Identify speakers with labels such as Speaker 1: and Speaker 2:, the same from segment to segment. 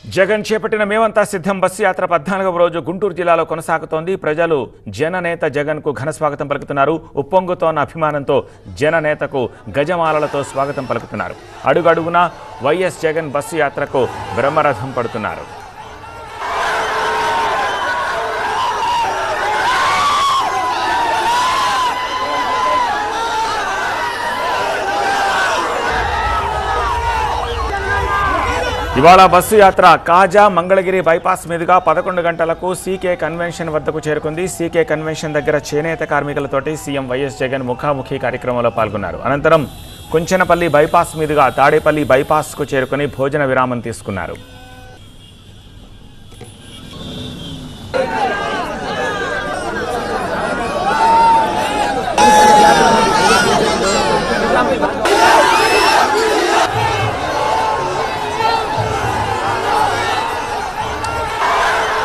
Speaker 1: జగన్ చేపట్టిన మేమంతా సిద్ధం బస్సు యాత్ర 14వ రోజు గుంటూరు జిల్లాలో కొనసాగుతోంది. ప్రజలు జననేత జగన్కు ఘన స్వాగతం పలుకుతున్నారు. ఉప్పొంగుతోన్న అభిమానంతో జననేతకు గజమాలలతో స్వాగతం పలుకుతున్నారు. అడుగడుగునా వైఎస్ జగన్ బస్సు యాత్రకు బ్రహ్మరథం పడుతున్నారు. ఇవాళ బస్సు యాత్ర కాజా మంగళగిరి బైపాస్ మీదుగా 11 గంటలకు సీకే కన్వెన్షన్ వద్దకు చేరుకుంది. సీకే కన్వెన్షన్ దగ్గర చేనేత కార్మికులతోటి సీఎం వైఎస్ జగన్ ముఖాముఖి కార్యక్రమంలో పాల్గొన్నారు. అనంతరం కుంచెనపల్లి బైపాస్ మీదుగా తాడేపల్లి బైపాస్కు చేరుకుని భోజన విరామం తీసుకున్నారు.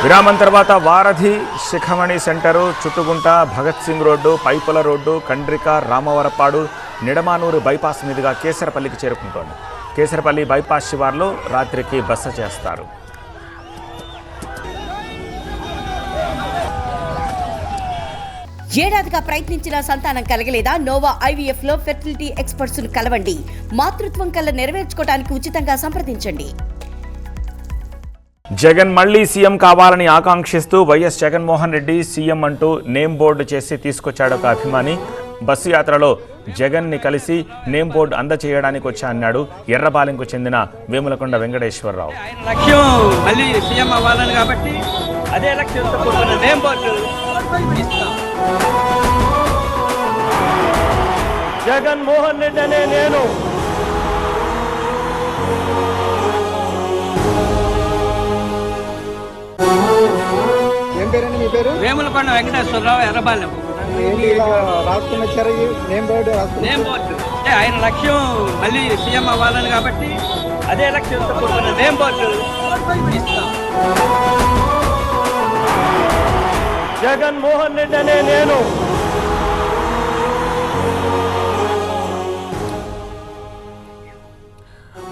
Speaker 1: విరామం తర్వాత వారధి శిఖమణి సెంటరు, చుట్టుగుంట, భగత్ సింగ్ రోడ్డు, పైపుల రోడ్డు, కండ్రిక, రామవరపాడు, నిడమానూరు బైపాస్ మీదుగా కేసరపల్లికి చేరుకుంటోంది. కేసరపల్లి బైపాస్ శివార్లో రాత్రికి బస చేస్తారు.
Speaker 2: ఏడాదిగా ప్రయత్నించిన సంతానం కలగలేదా? నోవా IVF లో ఫెర్టిలిటీ ఎక్స్పర్ట్స్ ను కలవండి. మాతృత్వం కల నెరవేర్చుకోవడానికి ఉచితంగా సంప్రదించండి.
Speaker 1: జగన్ మళ్లీ సీఎం కావాలని ఆకాంక్షిస్తూ వైఎస్ జగన్మోహన్ రెడ్డి సీఎం అంటూ నేమ్ బోర్డు చేసి తీసుకొచ్చాడు ఒక అభిమాని. బస్సు యాత్రలో జగన్ని కలిసి నేమ్ బోర్డు అందచేయడానికి వచ్చా అన్నాడు ఎర్రబాలెంకు చెందిన వేములకొండ వెంకటేశ్వరరావు.
Speaker 3: జగన్మోహన్ రెడ్డి అనే నేను
Speaker 4: మీ పేరు
Speaker 5: వేములకొండ వెంకటేశ్వరరావు, ఎర్రబాలెం.
Speaker 4: రాసుకుని వచ్చారు నేమ్ బోర్డు.
Speaker 5: నేమ్ బోర్డు అంటే ఆయన లక్ష్యం మళ్ళీ సీఎం అవ్వాలని, కాబట్టి అదే లక్ష్యంతో కూడుకున్న నేమ్ బోర్డు ఇస్తాం.
Speaker 3: జగన్మోహన్ రెడ్డి అనే నేను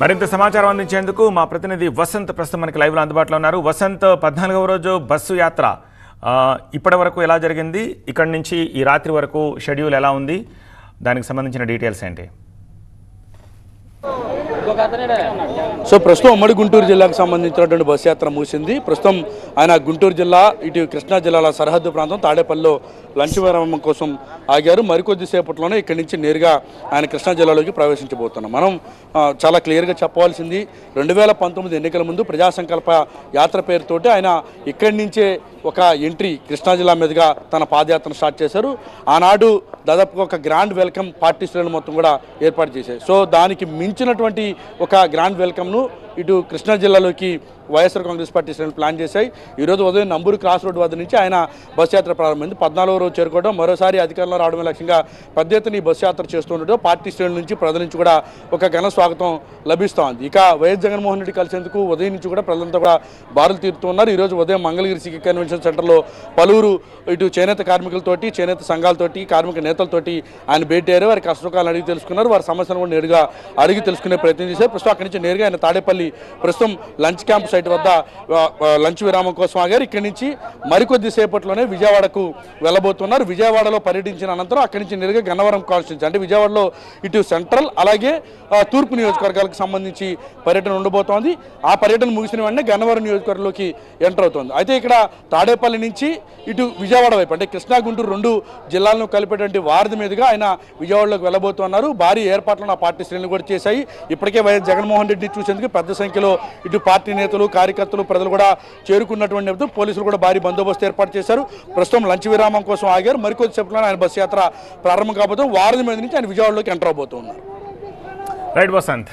Speaker 1: మరింత సమాచారం అందించేందుకు మా ప్రతినిధి వసంత్ ప్రస్తుతం మనకి లైవ్లో అందుబాటులో ఉన్నారు. వసంత్, 14వ రోజు బస్సు యాత్ర ఇప్పటి వరకు ఎలా జరిగింది? ఇక్కడి నుంచి ఈ రాత్రి వరకు షెడ్యూల్ ఎలా ఉంది? దానికి సంబంధించిన డీటెయిల్స్ ఏంటి?
Speaker 6: సో ప్రస్తుతం ఉమ్మడి గుంటూరు జిల్లాకు సంబంధించినటువంటి బస్సు యాత్ర ముగిసింది. ప్రస్తుతం ఆయన గుంటూరు జిల్లా, ఇటు కృష్ణా జిల్లాల సరిహద్దు ప్రాంతం తాడేపల్లిలో లంచ్ విరామం కోసం ఆగారు. మరికొద్ది సేపట్లోనే ఇక్కడి నుంచి నేరుగా ఆయన కృష్ణా జిల్లాలోకి ప్రవేశించబోతున్నాం. మనం చాలా క్లియర్గా చెప్పవలసింది, 2019 ఎన్నికల ముందు ప్రజా సంకల్ప యాత్ర పేరుతోటి ఆయన ఇక్కడి నుంచే ఒక ఎంట్రీ కృష్ణా జిల్లా మీదుగా తన పాదయాత్రను స్టార్ట్ చేశారు. ఆనాడు దాదాపుగా ఒక గ్రాండ్ వెల్కమ్ పార్టీ శ్రేణులు మొత్తం కూడా ఏర్పాటు చేశారు. సో దానికి మించినటువంటి ఒక గ్రాండ్ వెల్కమ్ను ఇటు కృష్ణా జిల్లాలోకి వైఎస్ఆర్ కాంగ్రెస్ పార్టీ శ్రేణులు ప్లాన్ చేశాయి. ఈరోజు ఉదయం నంబూరు క్రాస్ రోడ్డు వద్ద నుంచి ఆయన బస్సు యాత్ర ప్రారంభమైంది. 14వ రోజు చేరుకోవడం, మరోసారి అధికారంలో రావడమే లక్ష్యంగా పెద్ద ఎత్తున ఈ బస్సు యాత్ర చేస్తుండటం పార్టీ శ్రేణుల నుంచి, ప్రజల నుంచి కూడా ఒక ఘన స్వాగతం లభిస్తోంది. ఇక వైఎస్ జగన్మోహన్ రెడ్డి కలిసేందుకు ఉదయం నుంచి కూడా ప్రజలంతా కూడా బారులు తీరుతున్నారు. ఈరోజు ఉదయం మంగళగిరి సిటీ కన్వెన్షన్ సెంటర్లో పలువురు ఇటు చేనేత కార్మికులతోటి, చేనేత సంఘాలతోటి, కార్మిక నేతలతోటి ఆయన భేటీ అయ్యారు. వారి కష్టసుఖాలను అడిగి తెలుసుకున్నారు. వారి సమస్యలను కూడా నేరుగా అడిగి తెలుసుకునే ప్రయత్నం చేశారు. ప్రస్తుతం అక్కడి నుంచి నేరుగా ఆయన తాడేపల్లి ప్రస్తుతం లంచ్ క్యాంప్ సైట్ వద్ద లంచ్ విరామం కోసం ఆగారు. ఇక్కడి నుంచి మరికొద్ది సేపట్లోనే విజయవాడకు వెళ్ళబోతున్నారు. విజయవాడలో పర్యటించిన అనంతరం అక్కడి నుంచి నేరుగా గన్నవరం కాన్స్టిట్యూన్సీ, అంటే విజయవాడలో ఇటు సెంట్రల్ అలాగే తూర్పు నియోజకవర్గాలకు సంబంధించి పర్యటన ఉండబోతోంది. ఆ పర్యటన ముగిసిన వెంటనే గన్నవరం నియోజకవర్గంలోకి ఎంటర్ అవుతుంది. అయితే ఇక్కడ తాడేపల్లి నుంచి ఇటు విజయవాడ వైపు, అంటే కృష్ణా గుంటూరు 2 జిల్లాలను కలిపేటువంటి వారధి మీదుగా ఆయన విజయవాడలోకి వెళ్ళబోతున్నారు. భారీ ఏర్పాట్లను ఆ పార్టీ శ్రేణులు కూడా చేశాయి. ఇప్పటికే వైఎస్ జగన్మోహన్ రెడ్డి చూసేందుకు పెద్ద సంఖ్యలో ఇటు పార్టీ నేతలు, కార్యకర్తలు, ప్రజలు కూడా చేరుకున్నటువంటి నేపథ్యంలో పోలీసులు కూడా భారీ బందోబస్తు ఏర్పాటు చేశారు. ప్రస్తుతం లంచ్ విరామం కోసం ఆగారు. మరికొద్ది సేపట్లో ఆయన బస్సు యాత్ర ప్రారంభం కాబోతుంది. వారధి మీద నుంచి ఆయన విజయవాడలోకి ఎంటర్ అవబోతున్నారు.
Speaker 1: రైట్ వసంత్.